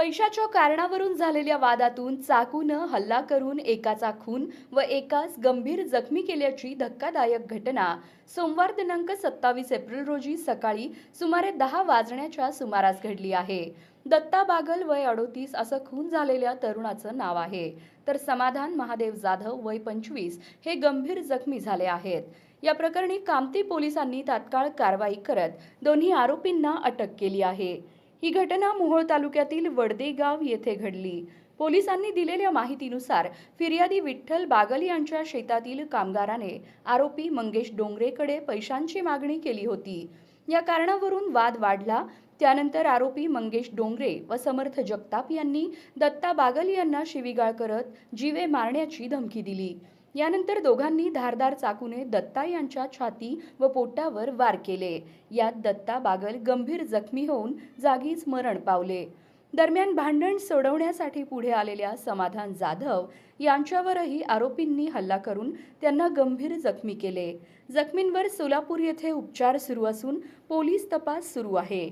पैशाच्या कारणावरून झालेल्या वादातून चाकूनं हल्ला करून एकाचा खून व एकास गंभीर जखमी केल्याची धक्कादायक घटना सोमवार दिनांक 27 एप्रिल रोजी सकाळी सुमारे 10 वाजण्याच्या सुमारास घडली आहे। दत्ता बागल वय 38 असं खून झालेल्या तरुणाचं नाव आहे, तर समाधान महादेव जाधव वय 25 हे गंभीर जखमी झाले आहेत। या प्रकरणी कामती पोलिसांनी तात्काळ कारवाई करत दोन्ही आरोपींना अटक केली आहे। ही घटना मोहोळ तालुक्यातील वडदे गाव येथे घडली। पोलिसांनी दिलेल्या माहितीनुसार फिर्यादी विठ्ठल बागल यांच्या शेतातील कामगाराने आरोपी मंगेश डोंगरेकडे पैशांची मागणी केली होती। या कारणावरून वाद वाढला। त्यानंतर आरोपी मंगेश डोंगरे व समर्थ जगताप यांनी दत्ता बागल यांना शिवीगाळ करत जीवे मारण्याची धमकी दिली। यानंतर दोघांनी धारदार चाकूने दत्ता यांच्या छाती व पोटावर वार केले। यात दत्ता बागल गंभीर जखमी होऊन जागीच मरण पावले। दरम्यान भांडण सोडवण्यासाठी पुढे आलेल्या समाधान जाधव यांच्यावरही आरोपींनी हल्ला करून त्यांना गंभीर जखमी केले। जखमींवर सोलापूर येथे उपचार सुरू असून पोलीस तपास सुरू आहे।